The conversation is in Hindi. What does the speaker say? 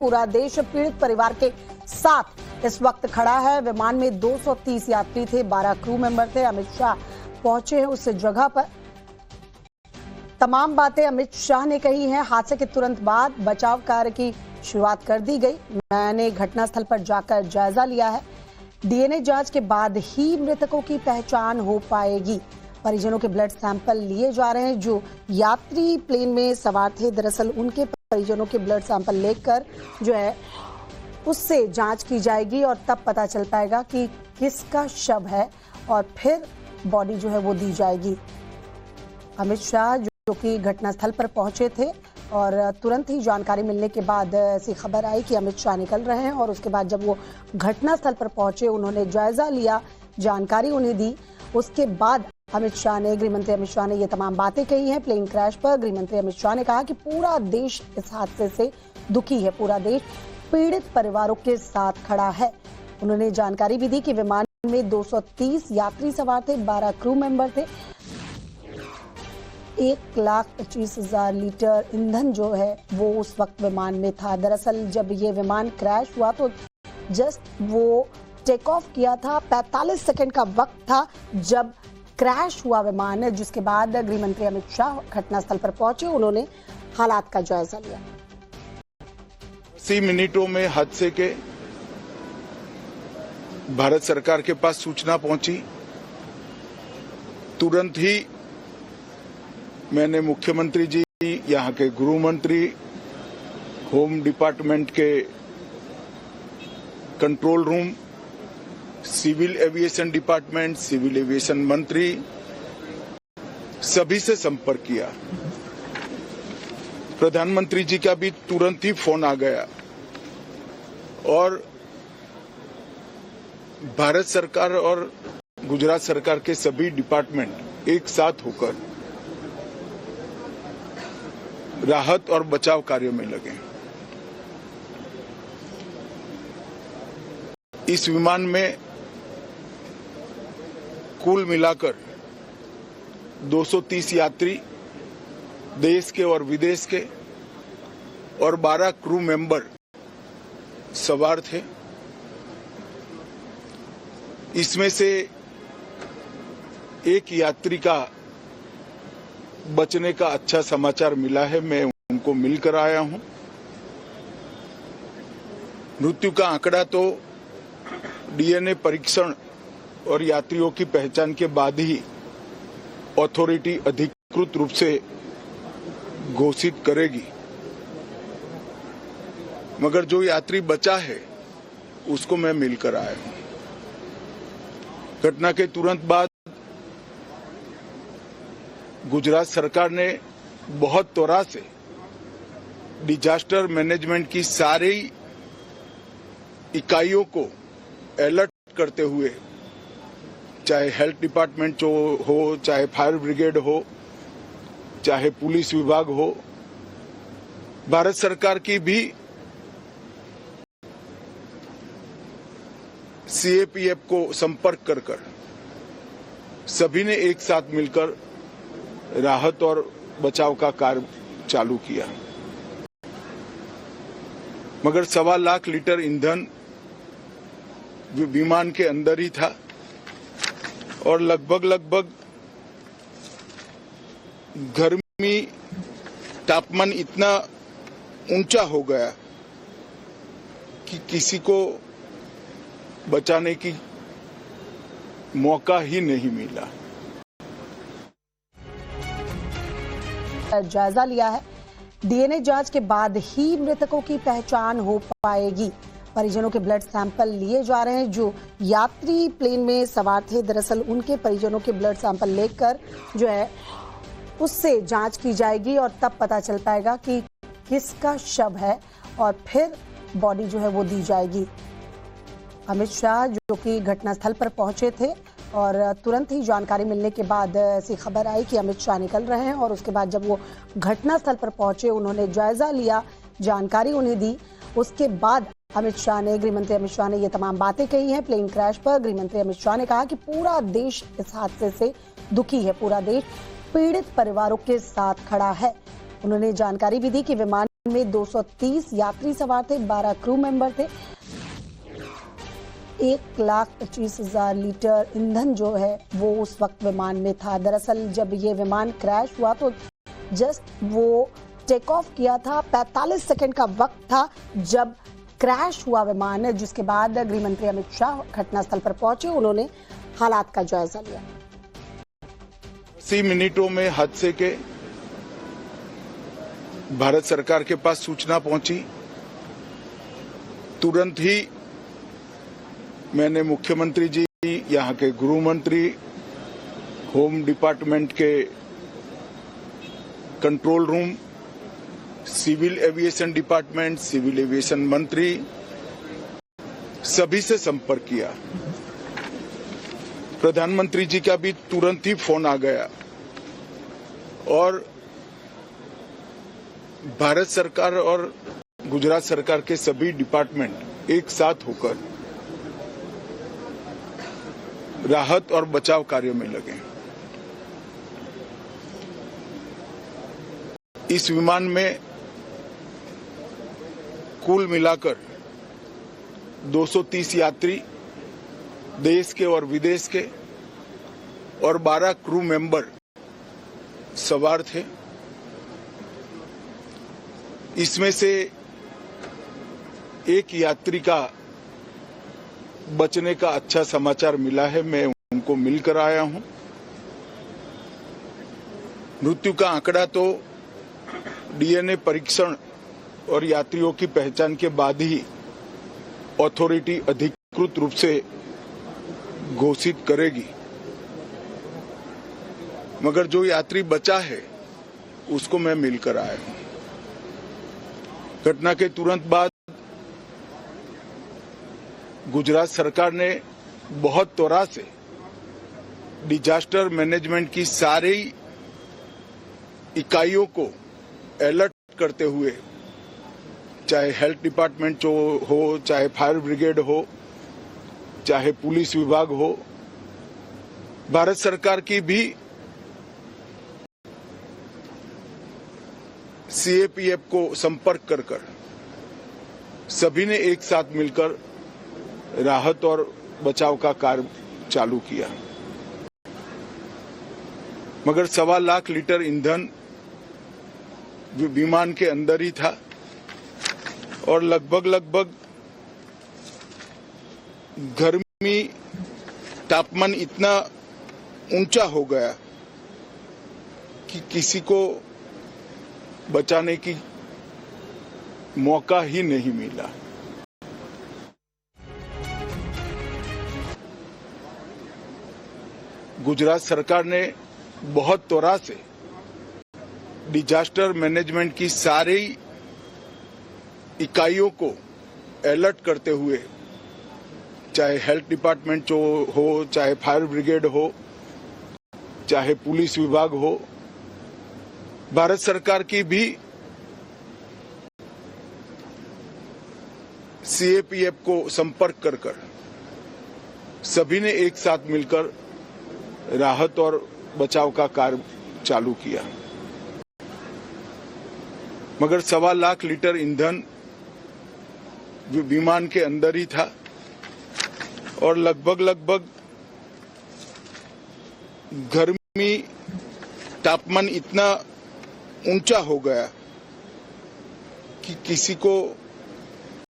पूरा देश पीड़ित परिवार के साथ इस वक्त खड़ा है। विमान में 230 यात्री थे, 12 क्रू मेंबर थे। अमित शाह पहुंचे हैं उस जगह पर। तमाम बातें अमित शाह ने कही हैं। हादसे के तुरंत बाद बचाव कार्य की शुरुआत कर दी गई। मैंने घटनास्थल पर जाकर जायजा लिया है। डीएनए जांच के बाद ही मृतकों की पहचान हो पाएगी। परिजनों के ब्लड सैंपल लिए जा रहे हैं। जो यात्री प्लेन में सवार थे, दरअसल उनके परिजनों के ब्लड सैंपल लेकर जो है उससे जांच की जाएगी और तब पता चल पाएगा कि किसका शव है और फिर बॉडी जो है वो दी जाएगी। अमित शाह जो कि घटनास्थल पर पहुंचे थे और तुरंत ही जानकारी मिलने के बाद ऐसी खबर आई कि अमित शाह निकल रहे हैं और उसके बाद जब वो घटनास्थल पर पहुंचे, उन्होंने जायजा लिया, जानकारी उन्हें दी। उसके बाद गृह मंत्री अमित शाह ने ये तमाम बातें कही हैं। प्लेन क्रैश पर गृह मंत्री अमित शाह ने कहा कि पूरा देश इस हादसे से दुखी है। पूरा देश पीड़ित परिवारों के साथ खड़ा है। उन्होंने जानकारी भी दी कि विमान में 230 यात्री सवार थे, 12 क्रू मेंबर थे। 1,25,000 लीटर ईंधन जो है वो उस वक्त विमान में था। दरअसल जब ये विमान क्रैश हुआ तो जस्ट वो टेक ऑफ किया था। 45 सेकंड का वक्त था जब क्रैश हुआ विमान, जिसके बाद गृह मंत्री अमित शाह घटनास्थल पर पहुंचे। उन्होंने हालात का जायजा लिया। 80 मिनटों में हादसे के भारत सरकार के पास सूचना पहुंची। तुरंत ही मैंने मुख्यमंत्री जी, यहाँ के गृह मंत्री, होम डिपार्टमेंट के control room, civil aviation department, civil aviation मंत्री, सभी से संपर्क किया। प्रधानमंत्री जी का भी तुरंत ही फोन आ गया और भारत सरकार और गुजरात सरकार के सभी डिपार्टमेंट एक साथ होकर राहत और बचाव कार्य में लगे। इस विमान में कुल मिलाकर 230 यात्री देश के और विदेश के और 12 क्रू मेंबर सवार थे। इसमें से एक यात्री का बचने का अच्छा समाचार मिला है। मैं उनको मिलकर आया हूं। मृत्यु का आंकड़ा तो डीएनए परीक्षण और यात्रियों की पहचान के बाद ही अथॉरिटी अधिकृत रूप से घोषित करेगी, मगर जो यात्री बचा है उसको मैं मिलकर आया हूं। घटना के तुरंत बाद गुजरात सरकार ने बहुत त्वरा से डिजास्टर मैनेजमेंट की सारी इकाइयों को अलर्ट करते हुए, चाहे हेल्थ डिपार्टमेंट जो हो, चाहे फायर ब्रिगेड हो, चाहे पुलिस विभाग हो, भारत सरकार की भी सीएपीएफ को संपर्क कर सभी ने एक साथ मिलकर राहत और बचाव का कार्य चालू किया। मगर 1.25 लाख लीटर ईंधन विमान के अंदर ही था और लगभग गर्मी, तापमान इतना ऊंचा हो गया कि किसी को बचाने की मौका ही नहीं मिला। जायजा लिया है। डीएनए जांच के बाद ही मृतकों की पहचान हो पाएगी। परिजनों के ब्लड सैंपल लिए जा रहे हैं। जो यात्री प्लेन में सवार थे, दरअसल उनके परिजनों के ब्लड सैंपल लेकर जो है उससे जांच की जाएगी और तब पता चल पाएगा कि किसका शव है और फिर बॉडी जो है वो दी जाएगी। अमित शाह जो कि घटनास्थल पर पहुंचे थे और तुरंत ही जानकारी मिलने के बाद ऐसी खबर आई कि अमित शाह निकल रहे हैं और उसके बाद जब वो घटनास्थल पर पहुंचे, उन्होंने जायजा लिया, जानकारी उन्हें दी। उसके बाद गृह मंत्री अमित शाह ने ये तमाम बातें कही हैं। प्लेन क्रैश पर गृह मंत्री अमित शाह ने कहा कि पूरा देश इस हादसे से दुखी है। पूरा देश पीड़ित परिवारों के साथ खड़ा है। उन्होंने जानकारी भी दी कि विमान में 230 यात्री सवार थे, 12 क्रू मेंबर थे। 1,25,000 लीटर ईंधन जो है वो उस वक्त विमान में था। दरअसल जब ये विमान क्रैश हुआ तो जस्ट वो टेक ऑफ किया था, 45 सेकंड का वक्त था जब क्रैश हुआ विमान, जिसके बाद गृह मंत्री अमित शाह घटनास्थल पर पहुंचे। उन्होंने हालात का जायजा लिया। 80 मिनटों में हादसे के भारत सरकार के पास सूचना पहुंची। तुरंत ही मैंने मुख्यमंत्री जी, यहाँ के गृह मंत्री, होम डिपार्टमेंट के control room, civil aviation department, civil aviation मंत्री, सभी से संपर्क किया। प्रधानमंत्री जी का भी तुरंत ही फोन आ गया और भारत सरकार और गुजरात सरकार के सभी डिपार्टमेंट एक साथ होकर राहत और बचाव कार्य में लगे। इस विमान में कुल मिलाकर 230 यात्री देश के और विदेश के और 12 क्रू मेंबर सवार थे। इसमें से एक यात्री का बचने का अच्छा समाचार मिला है, मैं उनको मिलकर आया हूं। मृत्यु का आंकड़ा तो डीएनए परीक्षण और यात्रियों की पहचान के बाद ही अथॉरिटी अधिकृत रूप से घोषित करेगी, मगर जो यात्री बचा है उसको मैं मिलकर आया हूं। घटना के तुरंत बाद गुजरात सरकार ने बहुत त्वरा से डिजास्टर मैनेजमेंट की सारी इकाइयों को अलर्ट करते हुए, चाहे हेल्थ डिपार्टमेंट जो हो, चाहे फायर ब्रिगेड हो, चाहे पुलिस विभाग हो, भारत सरकार की भी सीएपीएफ को संपर्क कर सभी ने एक साथ मिलकर राहत और बचाव का कार्य चालू किया। मगर 1.25 लाख लीटर ईंधन विमान के अंदर ही था और लगभग गर्मी, तापमान इतना ऊंचा हो गया कि किसी को बचाने की मौका ही नहीं मिला। गुजरात सरकार ने बहुत त्वरा से डिजास्टर मैनेजमेंट की सारी इकाइयों को अलर्ट करते हुए, चाहे हेल्थ डिपार्टमेंट जो हो, चाहे फायर ब्रिगेड हो, चाहे पुलिस विभाग हो, भारत सरकार की भी सीएपीएफ को संपर्क कर सभी ने एक साथ मिलकर राहत और बचाव का कार्य चालू किया। मगर 1.25 लाख लीटर ईंधन विमान के अंदर ही था और लगभग गर्मी, तापमान इतना ऊंचा हो गया कि किसी को